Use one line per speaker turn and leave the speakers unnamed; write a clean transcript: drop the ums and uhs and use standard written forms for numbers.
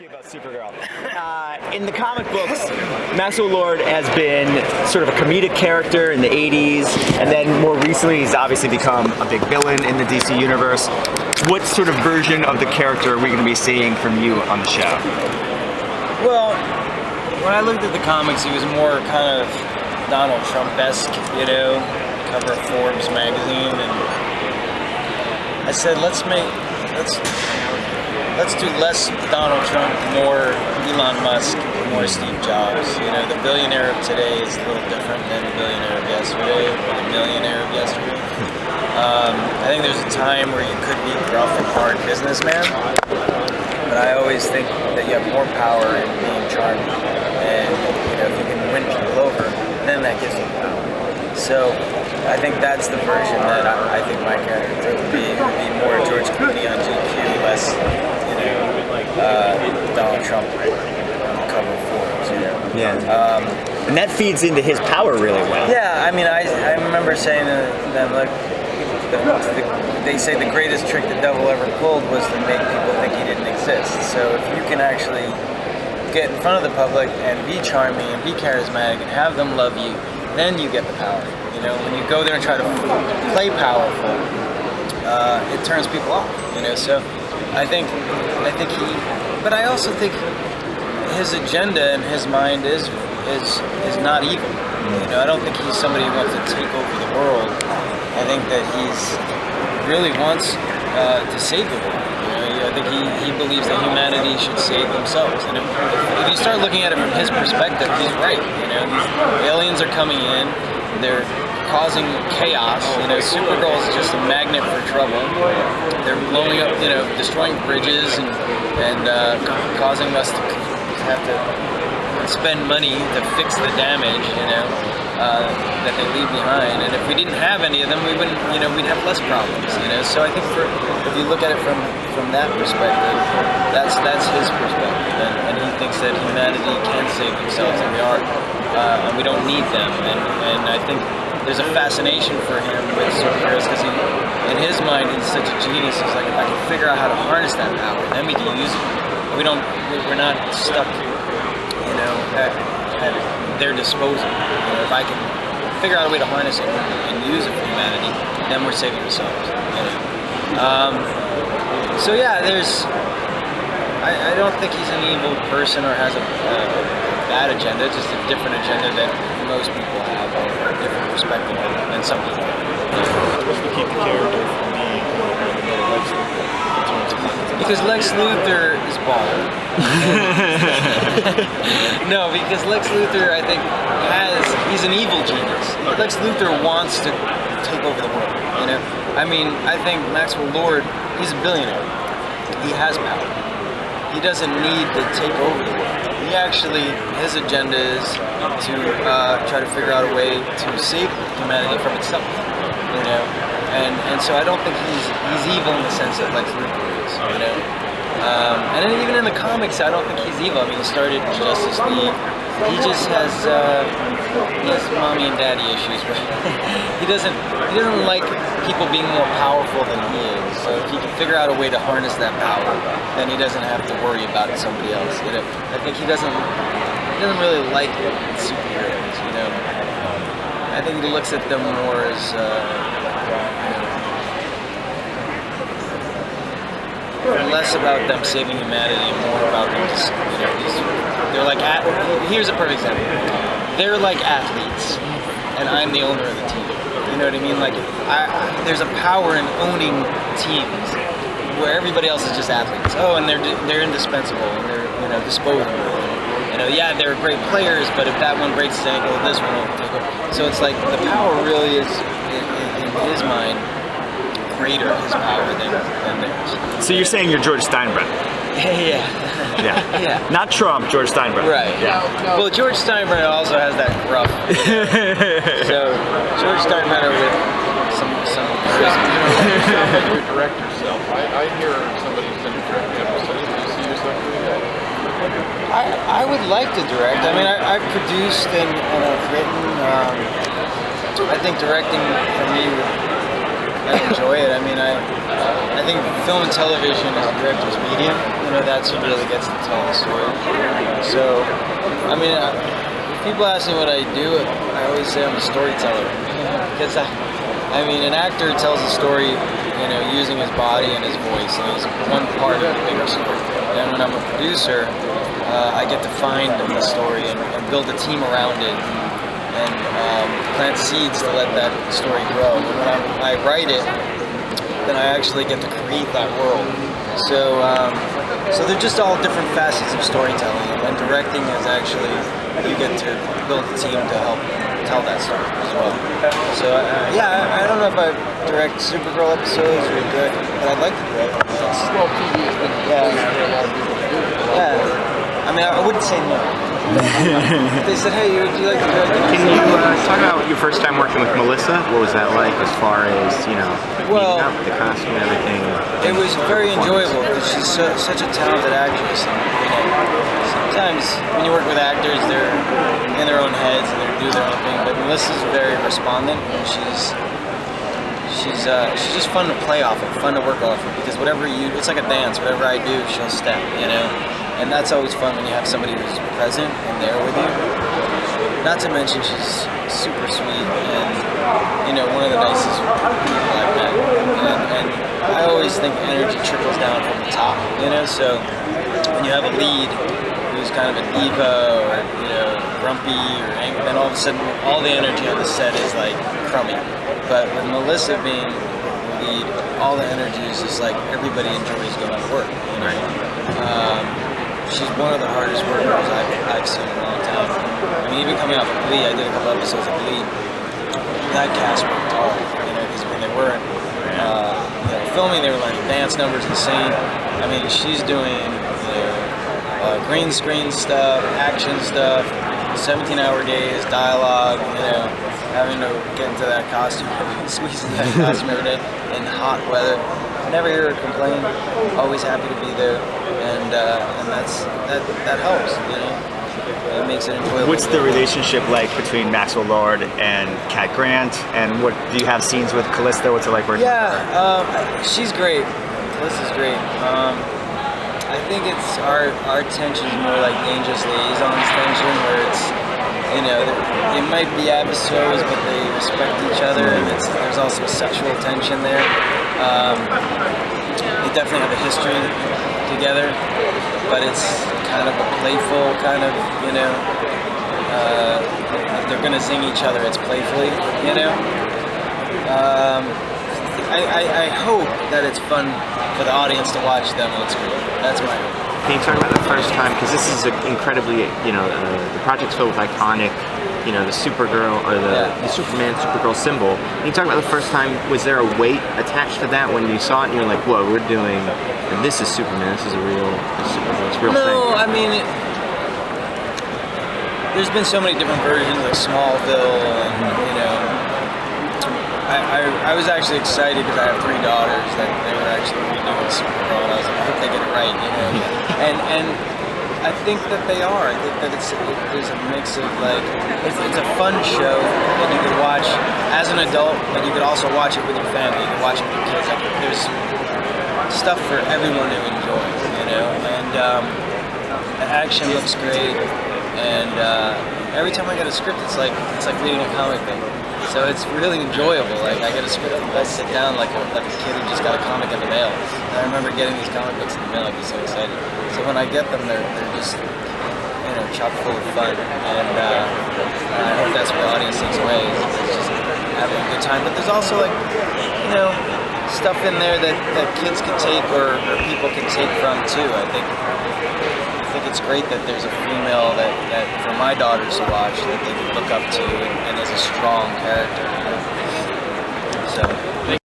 ask you about Supergirl. In the comic books, Maxwell Lord has been sort of a comedic character in the 80s, and then more recently he's obviously become a big villain in the DC universe. What sort of version of the character are we going to be seeing from you on the show?
Well, when I looked at the comics, he was more kind of Donald Trump-esque, you know, cover of Forbes magazine, and I said, let's do less Donald Trump, more Elon Musk, more Steve Jobs. You know, the billionaire of today is a little different than the billionaire of yesterday, or the millionaire of yesterday. I think there's a time where you could be a rough and hard businessman, but I always think that you have more power in being charming, and you know, if you can win people over, then that gives you power. So I think that's the version that I think my character would be. It would be more George Clooney on GQ, less, you know, Donald Trump on the cover of Forbes, you know.
Yeah. And that feeds into his power really well.
Yeah, I mean, I remember saying to them, like, they say the greatest trick the devil ever pulled was to make people think he didn't exist. So if you can actually get in front of the public and be charming and be charismatic and have them love you, then you get the power. You know, when you go there and try to play powerful, it turns people off. You know, so I think he, but I also think his agenda in his mind is not evil. You know, I don't think he's somebody who wants to take over the world. I think that really wants to save the world. You know, I think he believes that humanity should save themselves. And if you start looking at it from his perspective, he's right. You know, these aliens are coming in, they're causing chaos. You know, Supergirl is just a magnet for trouble. They're blowing up, you know, destroying bridges and causing us to have to spend money to fix the damage, you know, that they leave behind. And if we didn't have any of them, we wouldn't, you know, we'd have less problems, you know. So I think if you look at it from that perspective, that's his perspective, and he thinks that humanity can save themselves, and we don't need them. And I think there's a fascination for him with superheroes because in his mind, he's such a genius. He's like, if I can figure out how to harness that power, then we can use it. We're not stuck, you know, at their disposal. You know, if I can figure out a way to harness it and use it for humanity, then we're saving ourselves. You know? So yeah, I don't think he's an evil person or has a bad agenda, just a different agenda that most people have, or a different perspective than some people have.
What's to keep the character from being Lex Luthor?
Because Lex Luthor is bald. No, because Lex Luthor, I think, he's an evil genius. Lex Luthor wants to take over the world, you know? I mean, I think Maxwell Lord, he's a billionaire. He has power. He doesn't need to take over the world. He actually, his agenda is to try to figure out a way to save humanity from itself, you know? And so I don't think he's evil in the sense that Lex Luthor is, you know? And then even in the comics, I don't think he's evil. I mean, he started Justice League. He just has mommy and daddy issues, but he doesn't like people being more powerful than he is. So if he can figure out a way to harness that power, then he doesn't have to worry about somebody else. You know, I think he doesn't really like superheroes. You know, I think he looks at them more as less about them saving humanity and more about them just, you know, they're like, here's a perfect example. They're like athletes, and I'm the owner of the team. You know what I mean? Like, there's a power in owning teams where everybody else is just athletes. Oh, and they're indispensable, and they're, you know, disposable. You know, yeah, they're great players, but if that one breaks his ankle, this one will take over. So it's like the power really is, in his mind, greater his power than theirs.
So you're saying you're George Steinbrenner?
Yeah.
Yeah. Not Trump, George Steinbrenner.
Right.
Yeah.
Well, George Steinbrenner also has that gruff. So George Steinbrenner with some charisma.
You sound like your director self. I hear somebody's going to direct the episode. Do you see yourself doing that?
I would like to direct. I mean, I've produced and I've written. I think directing for me, I enjoy it. I mean, I I think film and television is a director's medium. You know, that's what really gets to tell the story. So, I mean, if people ask me what I do, I always say I'm a storyteller. Because, I mean, an actor tells a story, you know, using his body and his voice, and he's one part of the bigger story. And when I'm a producer, I get to find the story and build a team around it and plant seeds to let that story grow. And when I write it, then I actually get to create that world. So, so they're just all different facets of storytelling. And directing is actually, you get to build a team to help tell that story as well. So yeah, I don't know if I direct Supergirl episodes or direct, but I'd like to direct.
Well, TV has been
Yeah.
for a lot of people to do.
Yeah, I mean, I wouldn't say no. If they said, hey, would you like to direct?
Can you talk about your first time working with Melissa? What was that like as far as, you know,
Well,
meeting up, the costume and everything?
It was very enjoyable because she's such a talented actress. And, you know, sometimes when you work with actors, they're in their own heads and they do their own thing. But Melissa's very respondent, and she's just fun to play off of, fun to work off of. Because whatever it's like a dance. Whatever I do, she'll step. You know, and that's always fun when you have somebody who's present and there with you. Not to mention she's super sweet and, you know, one of the nicest people I've met. And I always think energy trickles down from the top, you know, so when you have a lead who's kind of a diva or, you know, grumpy or angry, then all of a sudden all the energy on the set is like crummy. But with Melissa being the lead, all the energy is just like everybody enjoys going to work, you know. She's one of the hardest workers I've seen in a long time. I mean, even coming off of Glee, I did a couple episodes of Glee. That cast worked hard, you know, because when they weren't you know, filming, they were learning dance numbers and singing. I mean, she's doing, you know, green screen stuff, action stuff, 17-hour days, dialogue, you know, having to get into that costume, squeeze into that costume every day in hot weather. I never hear her complain. Always happy to be there, and that helps. You know, it makes it enjoyable.
What's the relationship like between Maxwell Lord and Cat Grant? And what do you have scenes with Callista? What's it like working?
Yeah, she's great. Callista's great. I think it's our tension is more like Dangerous Liaisons tension, where it's, you know, it might be adversaries, but they respect each other, and there's also sexual tension there. They definitely have a history together, but it's kind of a playful kind of, you know, if they're gonna zing each other, it's playfully, you know. I hope that it's fun for the audience to watch them on screen. That's my hope.
Can you talk about the first time, because this is incredibly, you know, the project's filled with iconic, you know, the Supergirl or the Superman Supergirl symbol. Can you talk about the first time? Was there a weight attached to that when you saw it and you're like, whoa, we're doing, and this is Superman, this is a real Supergirl, it's a real thing?
No, I mean, there's been so many different versions, like Smallville, and, you know, I was actually excited because I have 3 daughters that they were actually redoing Supergirl, and I was like, I hope they get it right, you know. And I think that they are. I think that there's a mix of like, it's a fun show that you could watch as an adult, but you could also watch it with your family. You could watch it with your kids. Like, there's stuff for everyone to enjoy, you know. And the action looks great, and every time I get a script, it's like reading a comic book. So it's really enjoyable. Like, I get a script, I sit down like a kid who just got a comic in the mail. And I remember getting these comic books in the mail. I'd be so excited. So when I get them, they're just, you know, chock full of fun. And I hope that's what the audience takes away. Is just having a good time. But there's also, like, you know, stuff in there that kids can take or people can take from too. I think it's great that there's a female that for my daughters to watch that they can look up to and is a strong character. You know? So.